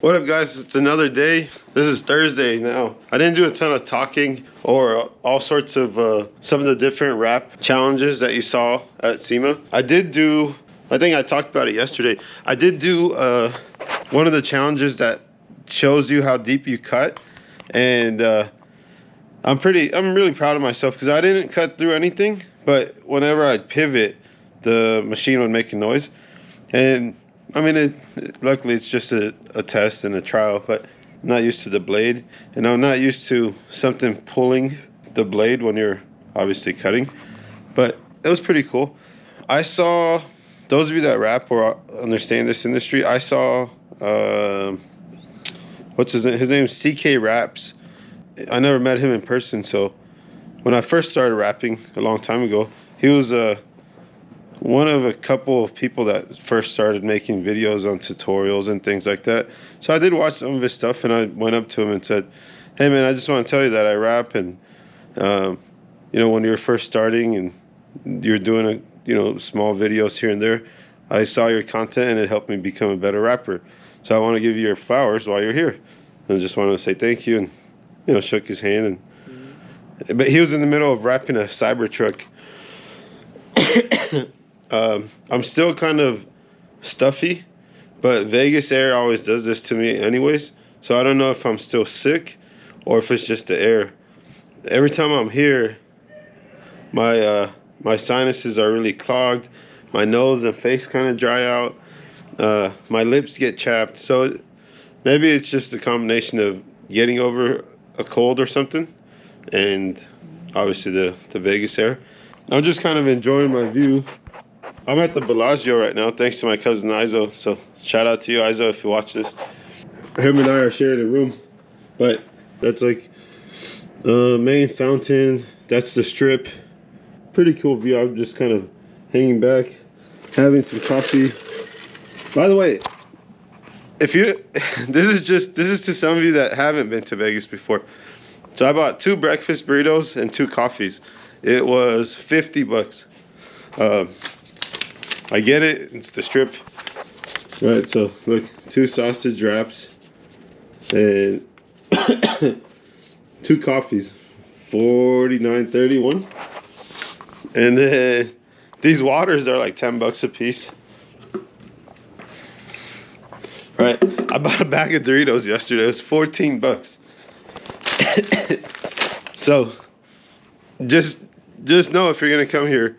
What up, guys? It's another day. This is Thursday now. I didn't do a ton of talking or all sorts of some of the different wrap challenges that you saw at SEMA. I did do, I think I talked about it yesterday. I did do one of the challenges that shows you how deep you cut, and I'm really proud of myself because I didn't cut through anything, but whenever I'd pivot, the machine would make a noise. And I mean, luckily it's just a test and a trial, but I'm not used to the blade, and I'm not used to something pulling the blade when you're obviously cutting, but it was pretty cool. I saw, those of you that wrap or understand this industry, I saw, what's his name? His name is Xxploring. I never met him in person, so when I first started rapping a long time ago, he was one of a couple of people that first started making videos on tutorials and things like that. So I did watch some of his stuff, and I went up to him and said, hey man, I just want to tell you that I rap, and you know, when you're first starting and you're doing small videos here and there, I saw your content and it helped me become a better rapper. So I want to give you your flowers while you're here. And I just wanted to say thank you, and shook his hand. And but he was in the middle of wrapping a Cybertruck. I'm still kind of stuffy, but Vegas air always does this to me anyways. So I don't know if I'm still sick or if it's just the air. Every time I'm here, my sinuses are really clogged. My nose and face kind of dry out. My lips get chapped. So maybe it's just a combination of getting over a cold or something, and obviously the Vegas air. I'm just kind of enjoying my view. I'm at the Bellagio right now, thanks to my cousin Izo. So shout out to you, Izo, if you watch this. Him and I are sharing a room, but that's like main fountain. That's the strip. Pretty cool view. I'm just kind of hanging back, having some coffee. By the way, if you, this is to some of you that haven't been to Vegas before. So I bought 2 breakfast burritos and 2 coffees. It was 50 bucks. I get it, it's the strip. Right, so look, 2 sausage wraps and 2 coffees, $49.31. And then these waters are like 10 bucks a piece. Right, I bought a bag of Doritos yesterday. It was 14 bucks. So just know if you're gonna come here,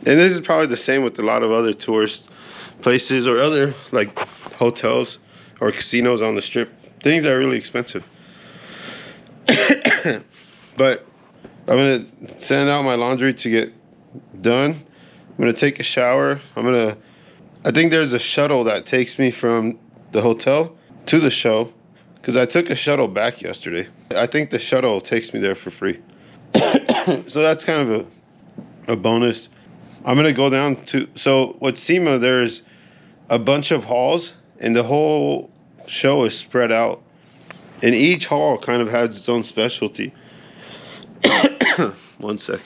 and this is probably the same with a lot of other tourist places or other like hotels or casinos on the strip. Things are really expensive. But I'm gonna send out my laundry to get done. I'm gonna take a shower. I think there's a shuttle that takes me from the hotel to the show, because I took a shuttle back yesterday. I think the shuttle takes me there for free. So that's kind of a bonus. I'm gonna go down to, so with SEMA, there's a bunch of halls, and the whole show is spread out, and each hall kind of has its own specialty. One sec.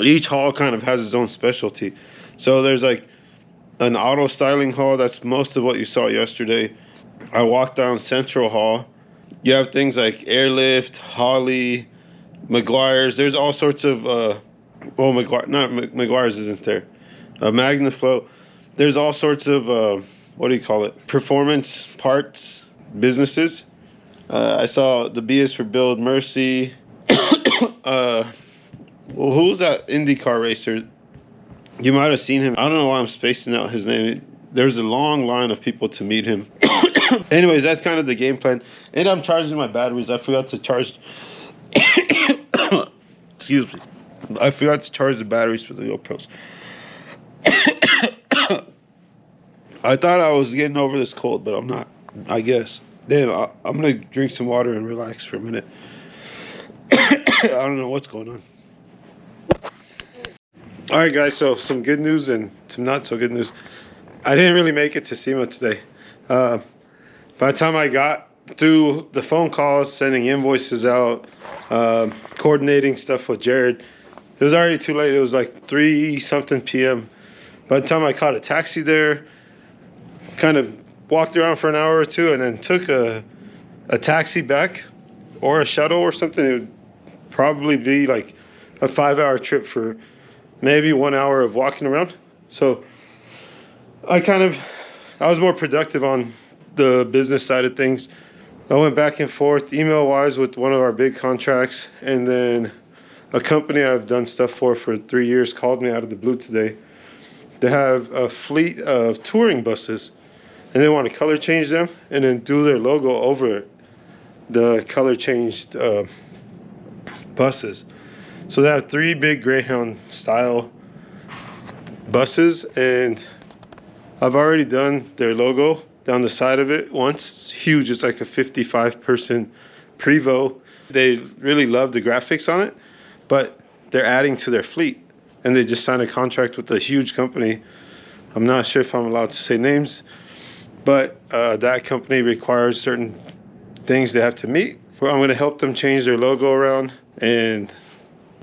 Each hall kind of has its own specialty. So there's like an auto styling hall. That's most of what you saw yesterday. I walked down Central Hall. You have things like Airlift, Holly, McGuire's. There's all sorts of well, McGuire's isn't there. Magnaflow. There's all sorts of what do you call it? Performance parts businesses. I saw the B is for Build Mercy. Well, who's that IndyCar racer? You might have seen him. I don't know why I'm spacing out his name. There's a long line of people to meet him. Anyways, that's kind of the game plan. And I'm charging my batteries. I forgot to charge. Excuse me. I forgot to charge the batteries for the GoPros. I thought I was getting over this cold, but I'm not, I guess. Damn, I'm going to drink some water and relax for a minute. I don't know what's going on. All right, guys, so some good news and some not so good news. I didn't really make it to SEMA today. By the time I got through the phone calls, sending invoices out, coordinating stuff with Jared, it was already too late. It was like 3-something p.m. By the time I caught a taxi there, kind of walked around for an hour or two and then took a taxi back or a shuttle or something, it would probably be like a 5-hour trip for maybe 1 hour of walking around. So I was more productive on the business side of things. I went back and forth email wise with one of our big contracts, and then a company I've done stuff for 3 years called me out of the blue today. They have a fleet of touring buses and they want to color change them and then do their logo over the color changed buses. So they have 3 big Greyhound style buses, and I've already done their logo down the side of it once. It's huge. It's like a 55-person Prevost. They really love the graphics on it, but they're adding to their fleet, and they just signed a contract with a huge company. I'm not sure if I'm allowed to say names, but that company requires certain things they have to meet. I'm going to help them change their logo around and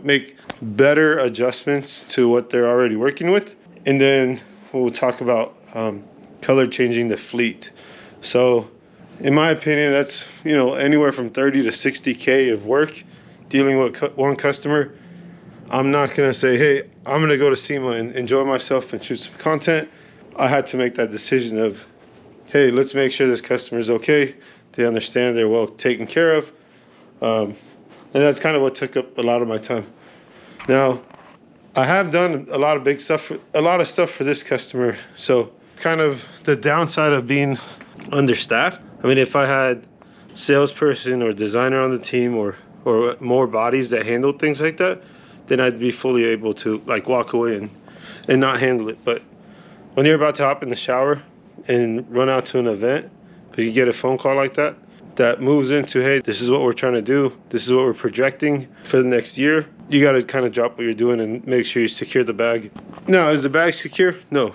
make better adjustments to what they're already working with. And then we'll talk about color changing the fleet. So in my opinion, that's, you know, anywhere from 30 to 60K of work dealing with one customer. I'm not going to say, hey, I'm going to go to SEMA and enjoy myself and shoot some content. I had to make that decision of, hey, let's make sure this customer is okay. They understand they're well taken care of. And that's kind of what took up a lot of my time. Now, I have done a lot of big stuff, a lot of stuff for this customer. So kind of the downside of being understaffed. I mean, if I had salesperson or designer on the team or more bodies that handled things like that, then I'd be fully able to like walk away and not handle it. But when you're about to hop in the shower and run out to an event, but you get a phone call like that, that moves into, hey, this is what we're trying to do. This is what we're projecting for the next year. You got to kind of drop what you're doing and make sure you secure the bag. Now, is the bag secure? No,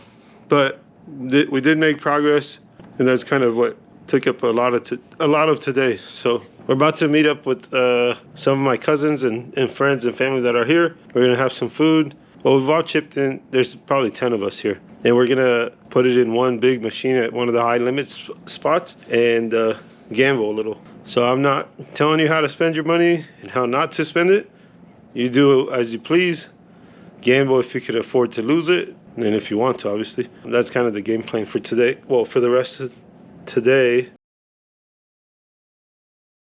but we did make progress, and that's kind of what took up a lot of today. So we're about to meet up with some of my cousins and friends and family that are here. We're gonna have some food. Well, we've all chipped in. There's probably 10 of us here, and we're gonna put it in one big machine at one of the high limit spots and gamble a little. So I'm not telling you how to spend your money and how not to spend it. You do as you please. Gamble if you can afford to lose it, and if you want to, obviously. That's kind of the game plan for today. Well, for the rest of today.